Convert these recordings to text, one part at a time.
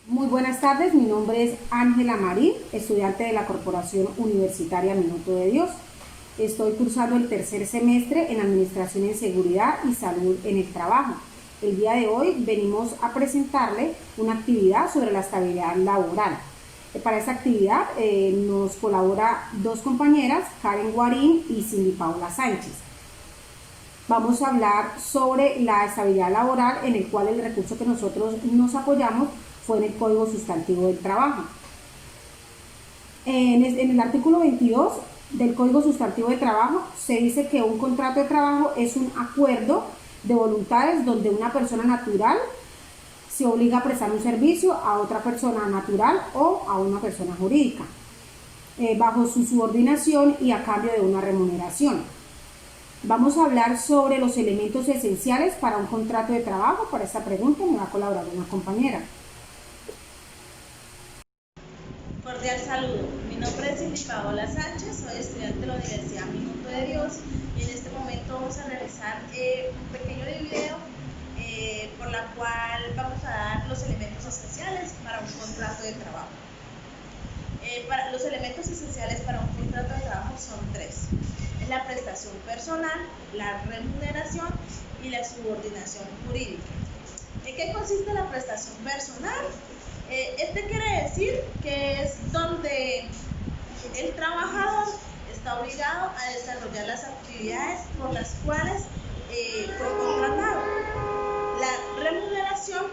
Muy buenas tardes, mi nombre es Ángela Marín, estudiante de la Corporación Universitaria Minuto de Dios. Estoy cursando el tercer semestre en Administración en Seguridad y Salud en el Trabajo. El día de hoy venimos a presentarle una actividad sobre la estabilidad laboral. Para esta actividad nos colabora dos compañeras, Karen Guarín y Cindy Paula Sánchez. Vamos a hablar sobre la estabilidad laboral, en el cual el recurso que nosotros nos apoyamos fue en el Código Sustantivo del Trabajo. En el artículo 22 del Código Sustantivo del Trabajo se dice que un contrato de trabajo es un acuerdo de voluntades donde una persona natural se obliga a prestar un servicio a otra persona natural o a una persona jurídica, bajo su subordinación y a cambio de una remuneración. Vamos a hablar sobre los elementos esenciales para un contrato de trabajo. Para esta pregunta me va a colaborar una compañera. Cordial saludo, mi nombre es Cindy Paola Sánchez, soy estudiante de la Universidad Minuto de Dios y en este momento vamos a realizar un pequeño video por la cual vamos a dar los elementos esenciales para un contrato de trabajo. Los elementos esenciales para un contrato de trabajo son tres: es la prestación personal, la remuneración y la subordinación jurídica. ¿En qué consiste la prestación personal? Este quiere decir que es donde el trabajador está obligado a desarrollar las actividades por las cuales fue contratado. La remuneración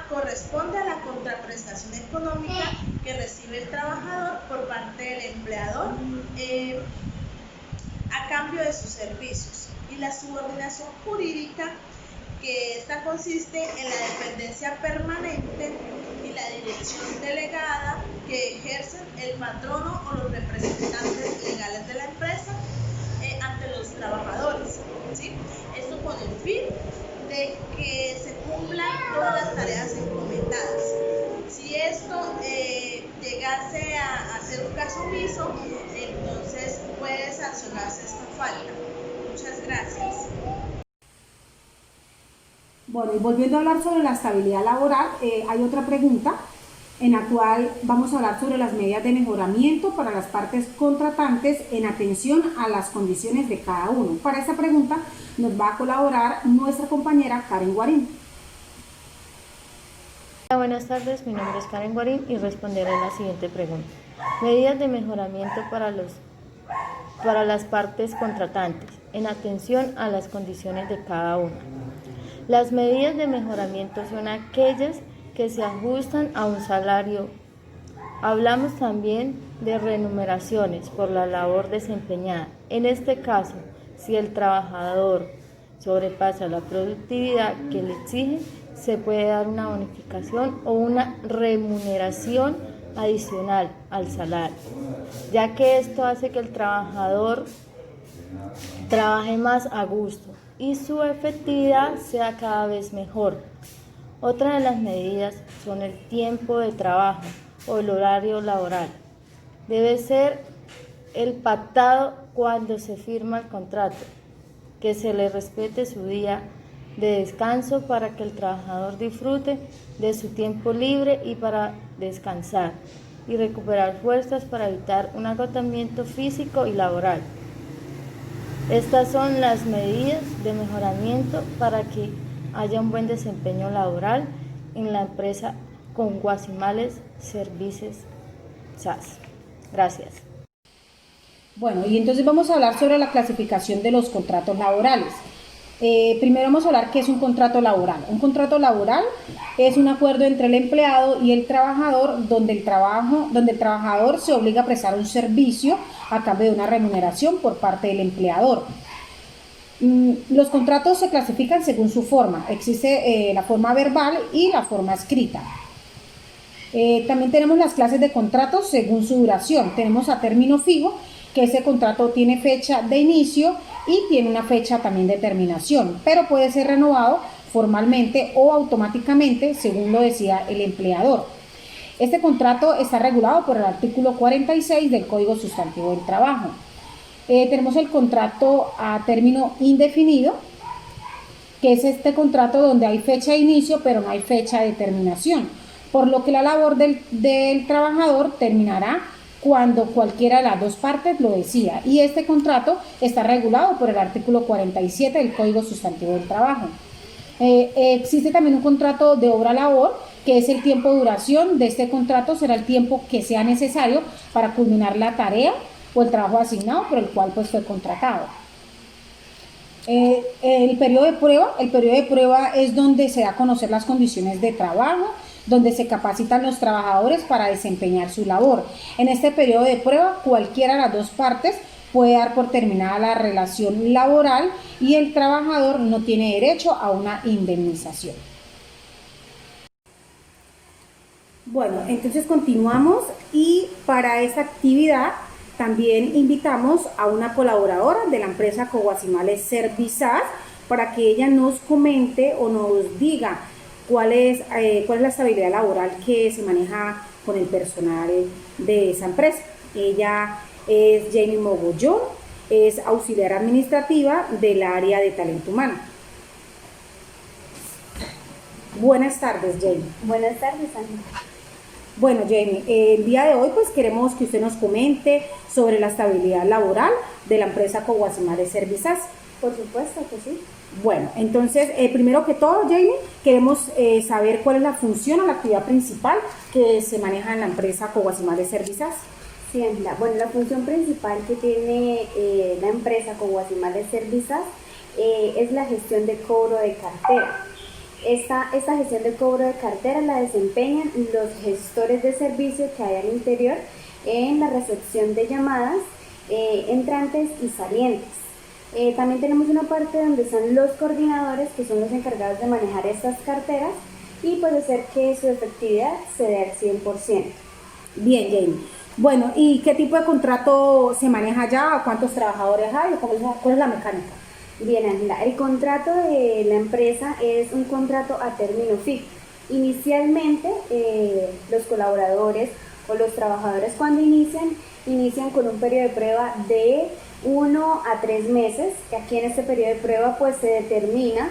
corresponde a la contraprestación económica que recibe el trabajador por parte del empleador a cambio de sus servicios. Y la subordinación jurídica, que esta consiste en la dependencia permanente y la dirección delegada que ejercen el patrono o los representantes legales de la empresa ante los trabajadores, ¿sí? Esto con el fin de que se cumplan todas las tareas encomendadas. Si esto llegase a ser un caso omiso, entonces puede sancionarse esta falta. Muchas gracias. Bueno, y volviendo a hablar sobre la estabilidad laboral, hay otra pregunta en la cual vamos a hablar sobre las medidas de mejoramiento para las partes contratantes en atención a las condiciones de cada uno. Para esta pregunta nos va a colaborar nuestra compañera Karen Guarín. Hola, buenas tardes, mi nombre es Karen Guarín y responderé la siguiente pregunta. Medidas de mejoramiento para las partes contratantes en atención a las condiciones de cada uno. Las medidas de mejoramiento son aquellas que se ajustan a un salario. Hablamos también de remuneraciones por la labor desempeñada. En este caso, si el trabajador sobrepasa la productividad que le exige, se puede dar una bonificación o una remuneración adicional al salario, ya que esto hace que el trabajador trabaje más a gusto y su efectividad sea cada vez mejor. Otra de las medidas son el tiempo de trabajo o el horario laboral. Debe ser el pactado cuando se firma el contrato, que se le respete su día de descanso para que el trabajador disfrute de su tiempo libre y para descansar y recuperar fuerzas para evitar un agotamiento físico y laboral. Estas son las medidas de mejoramiento para que haya un buen desempeño laboral en la empresa con Guasimales Services SAS. Gracias. Bueno, y entonces vamos a hablar sobre la clasificación de los contratos laborales. Primero vamos a hablar qué es un contrato laboral. Un contrato laboral es un acuerdo entre el empleado y el trabajador donde el trabajador se obliga a prestar un servicio a cambio de una remuneración por parte del empleador. Los contratos se clasifican según su forma. Existe la forma verbal y la forma escrita. También tenemos las clases de contratos según su duración. Tenemos a término fijo, que ese contrato tiene fecha de inicio y tiene una fecha también de terminación, pero puede ser renovado formalmente o automáticamente según lo decida el empleador. Este contrato está regulado por el artículo 46 del Código Sustantivo del Trabajo. Tenemos el contrato a término indefinido, que es este contrato donde hay fecha de inicio, pero no hay fecha de terminación, por lo que la labor del trabajador terminará cuando cualquiera de las dos partes lo decida. Y este contrato está regulado por el artículo 47 del Código Sustantivo del Trabajo. Existe también un contrato de obra-labor, que es el tiempo de duración de este contrato, será el tiempo que sea necesario para culminar la tarea o el trabajo asignado por el cual pues fue contratado. El periodo de prueba es donde se da a conocer las condiciones de trabajo, donde se capacitan los trabajadores para desempeñar su labor. En este periodo de prueba, cualquiera de las dos partes puede dar por terminada la relación laboral y el trabajador no tiene derecho a una indemnización. Bueno, entonces continuamos y para esta actividad también invitamos a una colaboradora de la empresa Coguasimales Servizas para que ella nos comente o nos diga cuál es la estabilidad laboral que se maneja con el personal de esa empresa. Ella es Jamie Mogollón, es auxiliar administrativa del área de talento humano. Buenas tardes, Jamie. Buenas tardes, Ángel. Bueno, Jamie, el día de hoy pues queremos que usted nos comente sobre la estabilidad laboral de la empresa Coguasimales Servizas. Por supuesto que sí. Bueno, entonces, primero que todo, Jamie, queremos saber cuál es la función o la actividad principal que se maneja en la empresa Coguasimales Servizas. Sí, Ángela. Bueno, la función principal que tiene la empresa Coguasimales Servizas es la gestión de cobro de cartera. Esta gestión de cobro de cartera la desempeñan los gestores de servicio que hay al interior en la recepción de llamadas entrantes y salientes. También tenemos una parte donde están los coordinadores, que son los encargados de manejar estas carteras y pues hacer que su efectividad se dé al 100%. Bien, Jamie. Bueno, ¿y qué tipo de contrato se maneja allá? ¿Cuántos trabajadores hay? ¿Cuál es la mecánica? Bien, Ángela, el contrato de la empresa es un contrato a término fijo. Inicialmente, los colaboradores o los trabajadores cuando inician con un periodo de prueba de 1 a 3 meses. Aquí en este periodo de prueba pues se determina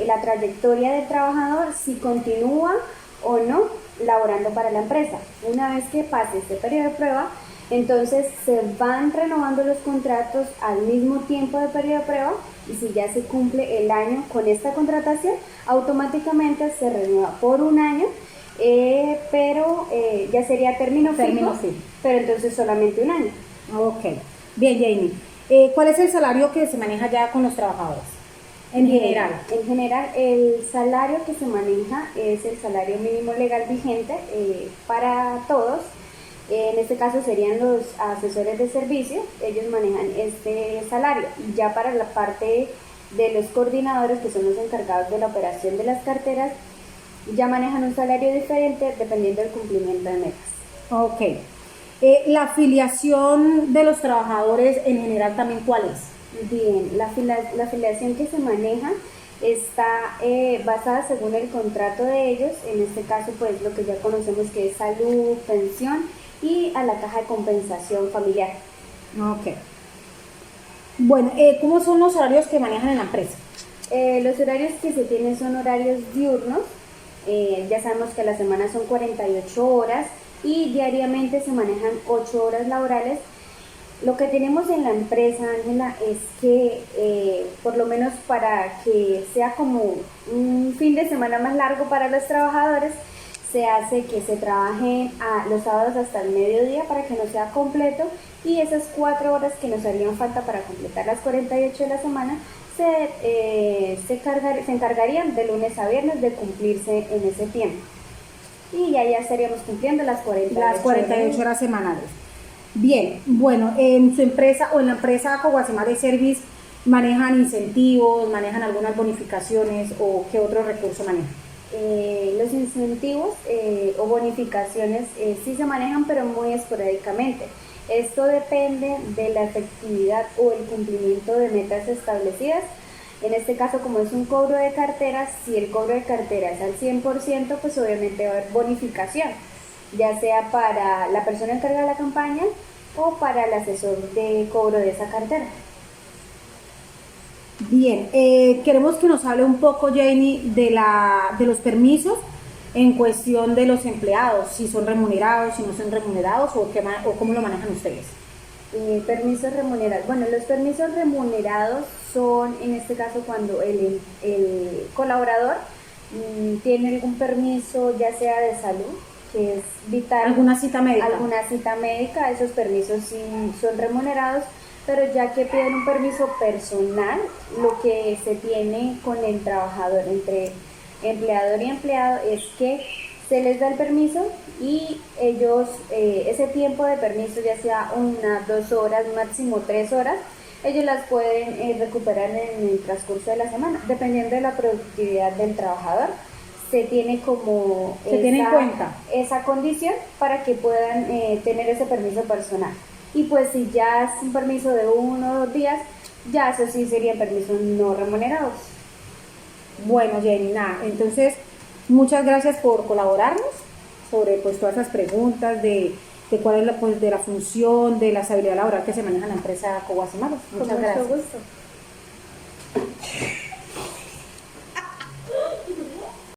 la trayectoria del trabajador, si continúa o no laborando para la empresa. Una vez que pase este periodo de prueba, entonces se van renovando los contratos al mismo tiempo de periodo de prueba y si ya se cumple el año con esta contratación, automáticamente se renueva por un año, pero ya sería término fijo, pero entonces solamente un año. Ok. Bien, Jamie. ¿Cuál es el salario que se maneja ya con los trabajadores? En general. En general, el salario que se maneja es el salario mínimo legal vigente para todos. En este caso serían los asesores de servicio, ellos manejan este salario. Y ya para la parte de los coordinadores, que son los encargados de la operación de las carteras, ya manejan un salario diferente dependiendo del cumplimiento de metas. Ok. ¿La afiliación de los trabajadores en general también cuál es? Bien, la afiliación que se maneja está basada según el contrato de ellos, en este caso pues lo que ya conocemos que es salud, pensión y a la caja de compensación familiar. Ok. Bueno, ¿cómo son los horarios que manejan en la empresa? Los horarios que se tienen son horarios diurnos, ya sabemos que a la semana son 48 horas y diariamente se manejan 8 horas laborales. Lo que tenemos en la empresa, Ángela, es que por lo menos para que sea como un fin de semana más largo para los trabajadores, se hace que se trabaje los sábados hasta el mediodía para que no sea completo y esas 4 horas que nos harían falta para completar las 48 de la semana se encargarían de lunes a viernes de cumplirse en ese tiempo. Y ya estaríamos cumpliendo las 48 horas semanales. Bien, bueno, en su empresa o en la empresa Coguasimales Service, ¿manejan incentivos, manejan algunas bonificaciones o qué otro recurso manejan? Los incentivos o bonificaciones sí se manejan, pero muy esporádicamente. Esto depende de la efectividad o el cumplimiento de metas establecidas. En este caso, como es un cobro de cartera, si el cobro de cartera es al 100%, pues obviamente va a haber bonificación, ya sea para la persona encargada de la campaña o para el asesor de cobro de esa cartera. Bien, queremos que nos hable un poco, Jenny, de los permisos en cuestión de los empleados, si son remunerados, si no son remunerados o cómo lo manejan ustedes. Permisos remunerados. Bueno, los permisos remunerados son en este caso cuando el colaborador tiene algún permiso, ya sea de salud, que es vital. ¿Alguna cita médica? Alguna cita médica, esos permisos sí son remunerados, pero ya que piden un permiso personal, lo que se tiene con el trabajador entre empleador y empleado es que se les da el permiso y ellos, ese tiempo de permiso, ya sea 1, 2 horas, máximo 3 horas, ellos las pueden recuperar en el transcurso de la semana, dependiendo de la productividad del trabajador. Se tiene como tiene en cuenta esa condición para que puedan tener ese permiso personal. Y pues si ya es un permiso de 1 o 2 días, ya eso sí serían permisos no remunerados. Bueno, Jenny, nada, entonces muchas gracias por colaborarnos sobre pues todas esas preguntas de cuál es pues, de la función, de la estabilidad laboral que se maneja en la empresa Coguas y Malos. Muchas gracias. Con mucho gusto.